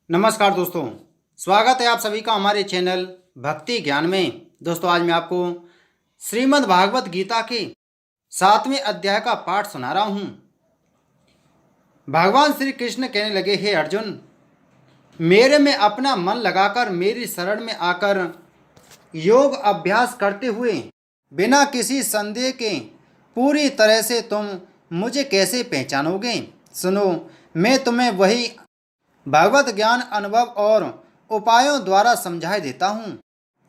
नमस्कार दोस्तों, स्वागत है आप सभी का हमारे चैनल भक्ति ज्ञान में। दोस्तों, आज मैं आपको श्रीमद् भागवत गीता के 7वें अध्याय का पाठ सुना रहा हूँ। भगवान श्री कृष्ण कहने लगे, हे अर्जुन, मेरे में अपना मन लगाकर मेरी शरण में आकर योग अभ्यास करते हुए बिना किसी संदेह के पूरी तरह से तुम मुझे कैसे पहचानोगे। सुनो, मैं तुम्हें वही भगवत ज्ञान अनुभव और उपायों द्वारा समझाई देता हूँ,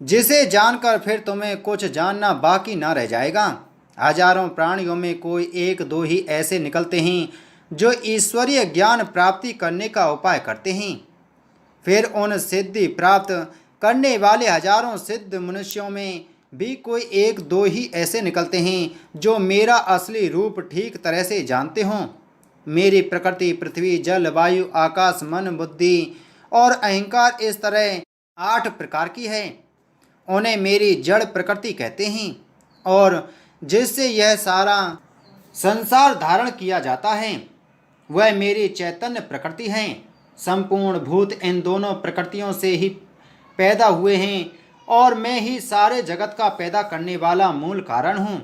जिसे जानकर फिर तुम्हें कुछ जानना बाकी ना रह जाएगा। हजारों प्राणियों में कोई एक दो ही ऐसे निकलते हैं जो ईश्वरीय ज्ञान प्राप्ति करने का उपाय करते हैं। फिर उन सिद्धि प्राप्त करने वाले हजारों सिद्ध मनुष्यों में भी कोई एक दो ही ऐसे निकलते हैं जो मेरा असली रूप ठीक तरह से जानते हों। मेरी प्रकृति पृथ्वी जल वायु आकाश मन बुद्धि और अहंकार इस तरह 8 प्रकार की है। उन्हें मेरी जड़ प्रकृति कहते हैं और जिससे यह सारा संसार धारण किया जाता है वह मेरी चैतन्य प्रकृति है। संपूर्ण भूत इन दोनों प्रकृतियों से ही पैदा हुए हैं और मैं ही सारे जगत का पैदा करने वाला मूल कारण हूँ।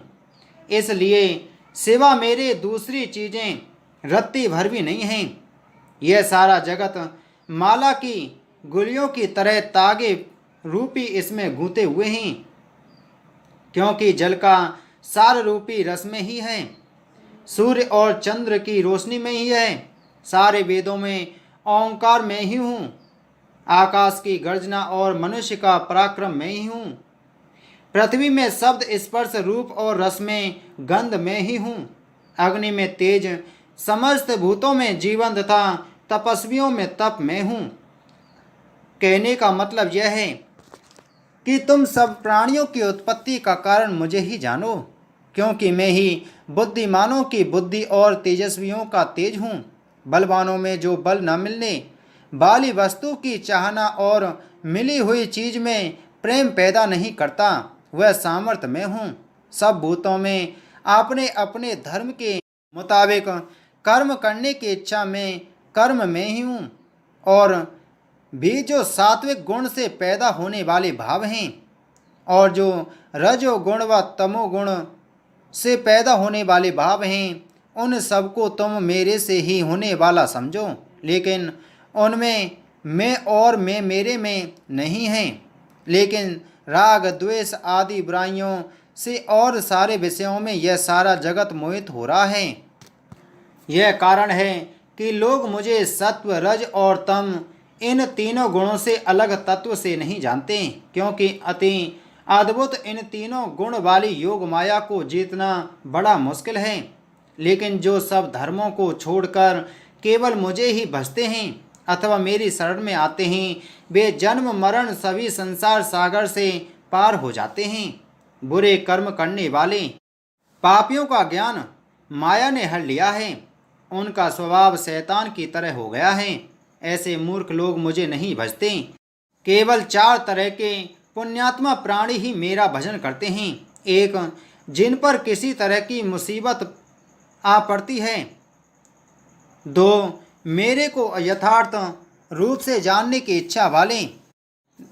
इसलिए सिवा मेरे दूसरी चीज़ें रत्ती भर भी नहीं हैं। यह सारा जगत माला की गुलियों की तरह तागे रूपी इसमें गूंथे हुए हैं, क्योंकि जल का सार रूपी रस में ही है, सूर्य और चंद्र की रोशनी में ही है, सारे वेदों में ओंकार में ही हूँ, आकाश की गर्जना और मनुष्य का पराक्रम में ही हूँ, पृथ्वी में शब्द स्पर्श रूप और रस में गंध में ही हूँ, अग्नि में तेज, समस्त भूतों में जीवन तथा तपस्वियों में तप में हूँ। कहने का मतलब यह है कि तुम सब प्राणियों की उत्पत्ति का कारण मुझे ही जानो, क्योंकि मैं ही बुद्धिमानों की बुद्धि और तेजस्वियों का तेज हूँ। बलवानों में जो बल न मिलने वाली वस्तु की चाहना और मिली हुई चीज में प्रेम पैदा नहीं करता, वह सामर्थ्य में हूँ। सब भूतों में अपने अपने धर्म के मुताबिक कर्म करने की इच्छा में कर्म में ही हूँ, और भी जो सात्विक गुण से पैदा होने वाले भाव हैं और जो रजो गुण व तमो गुण से पैदा होने वाले भाव हैं, उन सबको तुम मेरे से ही होने वाला समझो, लेकिन उनमें मैं और मैं मेरे में नहीं हैं। लेकिन राग द्वेष आदि बुराइयों से और सारे विषयों में यह सारा जगत मोहित हो रहा है। यह कारण है कि लोग मुझे सत्व रज और तम इन तीनों गुणों से अलग तत्व से नहीं जानते, क्योंकि अति अद्भुत इन तीनों गुण वाली योग माया को जीतना बड़ा मुश्किल है। लेकिन जो सब धर्मों को छोड़कर केवल मुझे ही भजते हैं अथवा मेरी शरण में आते हैं, वे जन्म मरण सभी संसार सागर से पार हो जाते हैं। बुरे कर्म करने वाले पापियों का ज्ञान माया ने हर लिया है, उनका स्वभाव शैतान की तरह हो गया है। ऐसे मूर्ख लोग मुझे नहीं भजते। केवल 4 तरह के पुण्यात्मा प्राणी ही मेरा भजन करते हैं। एक, जिन पर किसी तरह की मुसीबत आ पड़ती है। 2, मेरे को यथार्थ रूप से जानने की इच्छा वाले।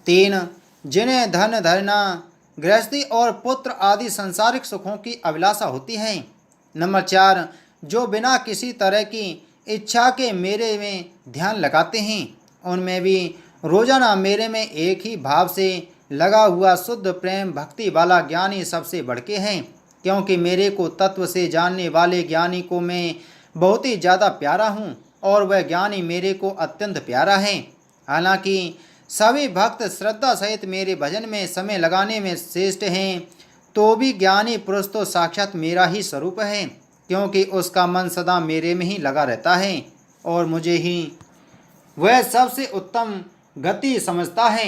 3, जिन्हें धन धरना गृहस्थी और पुत्र आदि सांसारिक सुखों की अभिलाषा होती है। नंबर 4, जो बिना किसी तरह की इच्छा के मेरे में ध्यान लगाते हैं। उनमें भी रोजाना मेरे में एक ही भाव से लगा हुआ शुद्ध प्रेम भक्ति वाला ज्ञानी सबसे बढ़के हैं, क्योंकि मेरे को तत्व से जानने वाले ज्ञानी को मैं बहुत ही ज़्यादा प्यारा हूँ और वह ज्ञानी मेरे को अत्यंत प्यारा है। हालांकि सभी भक्त श्रद्धा सहित मेरे भजन में समय लगाने में श्रेष्ठ हैं, तो भी ज्ञानी पुरुष तो साक्षात मेरा ही स्वरूप है, क्योंकि उसका मन सदा मेरे में ही लगा रहता है और मुझे ही वह सबसे उत्तम गति समझता है।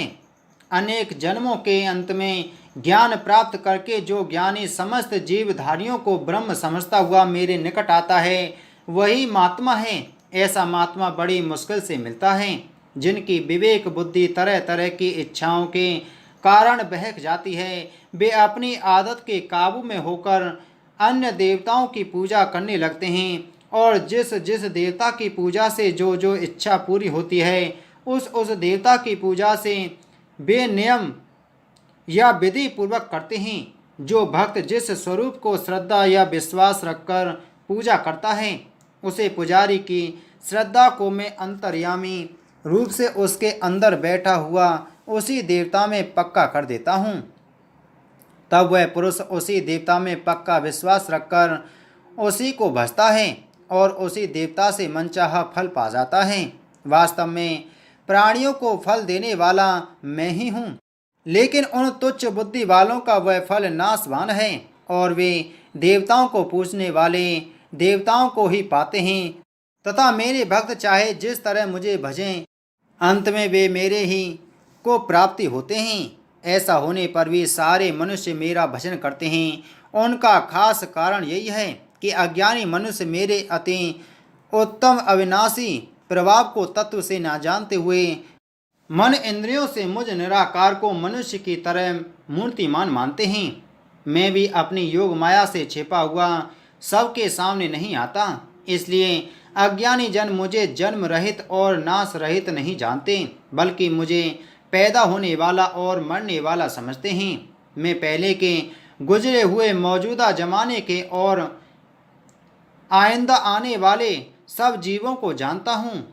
अनेक जन्मों के अंत में ज्ञान प्राप्त करके जो ज्ञानी समस्त जीवधारियों को ब्रह्म समझता हुआ मेरे निकट आता है, वही महात्मा है। ऐसा महात्मा बड़ी मुश्किल से मिलता है, जिनकी विवेक बुद्धि तरह तरह की इच्छाओं के कारण बहक जाती है। वे अपनी आदत के काबू में होकर अन्य देवताओं की पूजा करने लगते हैं और जिस जिस देवता की पूजा से जो जो इच्छा पूरी होती है उस देवता की पूजा से बेनियम या विधि पूर्वक करते हैं। जो भक्त जिस स्वरूप को श्रद्धा या विश्वास रखकर पूजा करता है, उसे पुजारी की श्रद्धा को मैं अंतर्यामी रूप से उसके अंदर बैठा हुआ उसी देवता में पक्का कर देता हूँ। तब वह पुरुष उसी देवता में पक्का विश्वास रखकर उसी को भजता है और उसी देवता से मनचाहा फल पा जाता है। वास्तव में प्राणियों को फल देने वाला मैं ही हूँ, लेकिन उन तुच्छ बुद्धि वालों का वह फल नाशवान है और वे देवताओं को पूजने वाले देवताओं को ही पाते हैं तथा मेरे भक्त चाहे जिस तरह मुझे भजें, अंत में वे मेरे ही को प्राप्ति होते हैं। ऐसा होने पर भी सारे मनुष्य मेरा भजन करते हैं। उनका खास कारण यही है कि अज्ञानी मनुष्य मेरे अति उत्तम अविनाशी प्रभाव को तत्व से ना जानते हुए मन इंद्रियों से मुझ निराकार को मनुष्य की तरह मूर्तिमान मानते हैं। मैं भी अपनी योग माया से छिपा हुआ सबके सामने नहीं आता, इसलिए अज्ञानी जन मुझे जन्म रहित और नाश रहित नहीं जानते, बल्कि मुझे पैदा होने वाला और मरने वाला समझते हैं। मैं पहले के गुजरे हुए मौजूदा जमाने के और आइंदा आने वाले सब जीवों को जानता हूँ,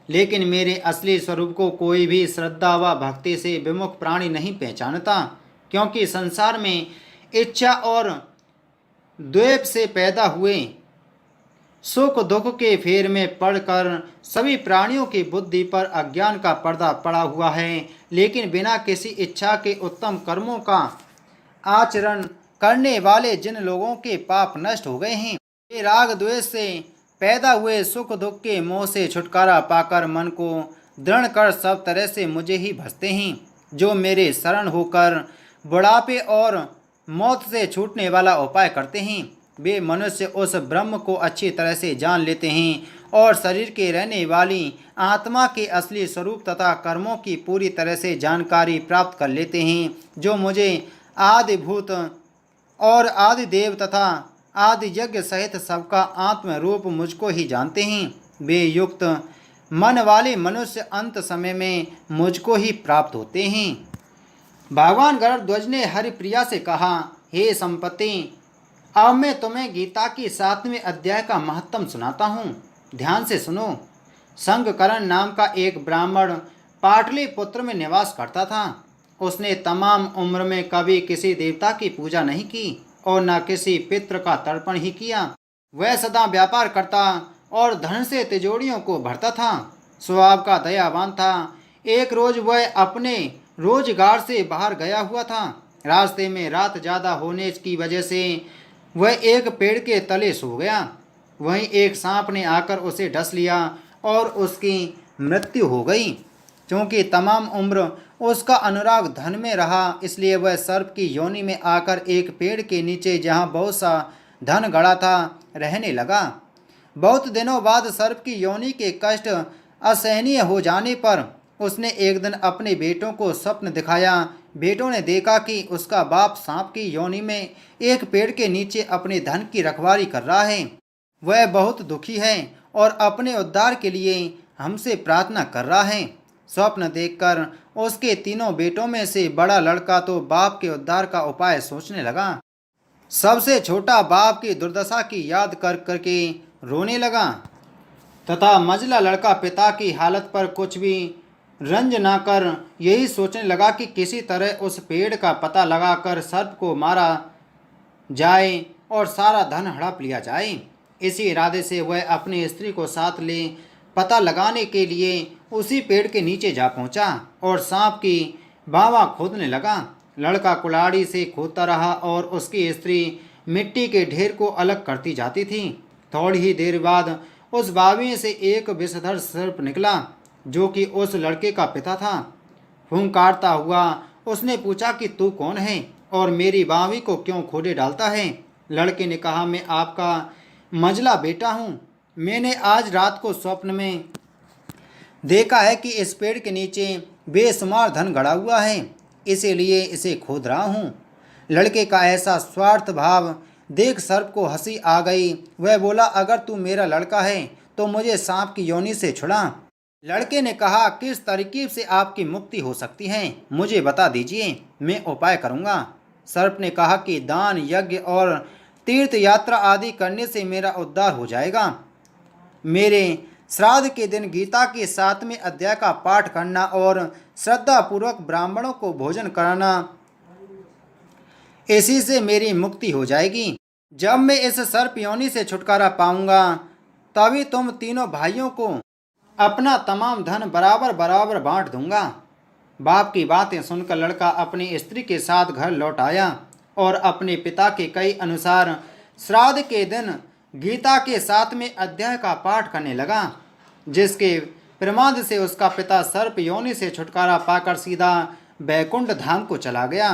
लेकिन मेरे असली स्वरूप को कोई भी श्रद्धा व भक्ति से विमुख प्राणी नहीं पहचानता, क्योंकि संसार में इच्छा और द्वेष से पैदा हुए सुख दुख के फेर में पड़कर सभी प्राणियों की बुद्धि पर अज्ञान का पर्दा पड़ा हुआ है। लेकिन बिना किसी इच्छा के उत्तम कर्मों का आचरण करने वाले जिन लोगों के पाप नष्ट हो गए हैं, वे राग द्वेष से पैदा हुए सुख दुख के मोह से छुटकारा पाकर मन को दृढ़ कर सब तरह से मुझे ही भजते हैं। जो मेरे शरण होकर बुढ़ापे और मौत से छूटने वाला उपाय करते हैं, वे मनुष्य उस ब्रह्म को अच्छी तरह से जान लेते हैं और शरीर के रहने वाली आत्मा के असली स्वरूप तथा कर्मों की पूरी तरह से जानकारी प्राप्त कर लेते हैं। जो मुझे आदि भूत और आदि देव तथा आदि यज्ञ सहित सबका आत्म रूप मुझको ही जानते हैं, वे युक्त मन वाले मनुष्य अंत समय में मुझको ही प्राप्त होते हैं। भगवान गरुड़ध्वज ने हरिप्रिया से कहा, हे संपत्ति, अब मैं तुम्हें गीता की 7वें अध्याय का महत्तम सुनाता हूँ। ध्यान से सुनो। संगकरण नाम का एक ब्राह्मण पाटलिपुत्र में निवास करता था। उसने तमाम उम्र में कभी किसी देवता की पूजा नहीं की और न किसी पितृ का तर्पण ही किया। वह सदा व्यापार करता और धन से तिजोरियों को भरता था। स्वभाव का दयावान था। एक रोज वह अपने रोजगार से बाहर गया हुआ था। रास्ते में रात ज़्यादा होने की वजह से वह एक पेड़ के तले सो गया। वहीं एक सांप ने आकर उसे डस लिया और उसकी मृत्यु हो गई। क्योंकि तमाम उम्र उसका अनुराग धन में रहा, इसलिए वह सर्प की योनि में आकर एक पेड़ के नीचे जहाँ बहुत सा धन गड़ा था रहने लगा। बहुत दिनों बाद सर्प की योनि के कष्ट असहनीय हो जाने पर उसने एक दिन अपने बेटों को स्वप्न दिखाया। बेटों ने देखा कि उसका बाप सांप की योनि में एक पेड़ के नीचे अपने धन की रखवाली कर रहा है। वह बहुत दुखी है और अपने उद्धार के लिए हमसे प्रार्थना कर रहा है। स्वप्न देखकर उसके तीनों बेटों में से बड़ा लड़का तो बाप के उद्धार का उपाय सोचने लगा। सबसे छोटा बाप की दुर्दशा की याद कर करके रोने लगा तथा मझला लड़का पिता की हालत पर कुछ भी रंज ना कर यही सोचने लगा कि किसी तरह उस पेड़ का पता लगाकर सर्प को मारा जाए और सारा धन हड़प लिया जाए। इसी इरादे से वह अपनी स्त्री को साथ ले पता लगाने के लिए उसी पेड़ के नीचे जा पहुंचा और सांप की बावा खोदने लगा। लड़का कुल्हाड़ी से खोदता रहा और उसकी स्त्री मिट्टी के ढेर को अलग करती जाती थी। थोड़ी ही देर बाद उस बावी से एक विषधर सर्प निकला जो कि उस लड़के का पिता था। फुंकारता हुआ उसने पूछा कि तू कौन है और मेरी बावी को क्यों खोदे डालता है। लड़के ने कहा, मैं आपका मझला बेटा हूँ। मैंने आज रात को स्वप्न में देखा है कि इस पेड़ के नीचे बेशुमार धन गड़ा हुआ है, इसीलिए इसे खोद रहा हूँ। लड़के का ऐसा स्वार्थ भाव देख सर्प को हंसी आ गई। वह बोला, अगर तू मेरा लड़का है तो मुझे सांप की योनि से छुड़ा, लड़के ने कहा, किस तरकीब से आपकी मुक्ति हो सकती है, मुझे बता दीजिए, मैं उपाय करूँगा। सर्प ने कहा कि दान, यज्ञ और तीर्थ यात्रा आदि करने से मेरा उद्धार हो जाएगा। मेरे श्राद्ध के दिन गीता के 7वें अध्याय का पाठ करना और श्रद्धापूर्वक ब्राह्मणों को भोजन कराना, इसी से मेरी मुक्ति हो जाएगी। जब मैं इस सर्प योनि से छुटकारा पाऊंगा, तभी तुम तीनों भाइयों को अपना तमाम धन बराबर बराबर बांट दूंगा। बाप की बातें सुनकर लड़का अपनी स्त्री के साथ घर लौट आया और अपने पिता के कई अनुसार श्राद्ध के दिन गीता के 7वें अध्याय का पाठ करने लगा, जिसके प्रमाद से उसका पिता सर्प योनि से छुटकारा पाकर सीधा बैकुंठ धाम को चला गया।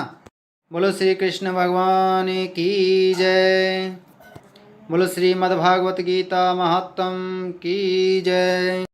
बोलो श्री कृष्ण भगवान की जय। बोलो श्रीमद्भागवत गीता महात्म की जय।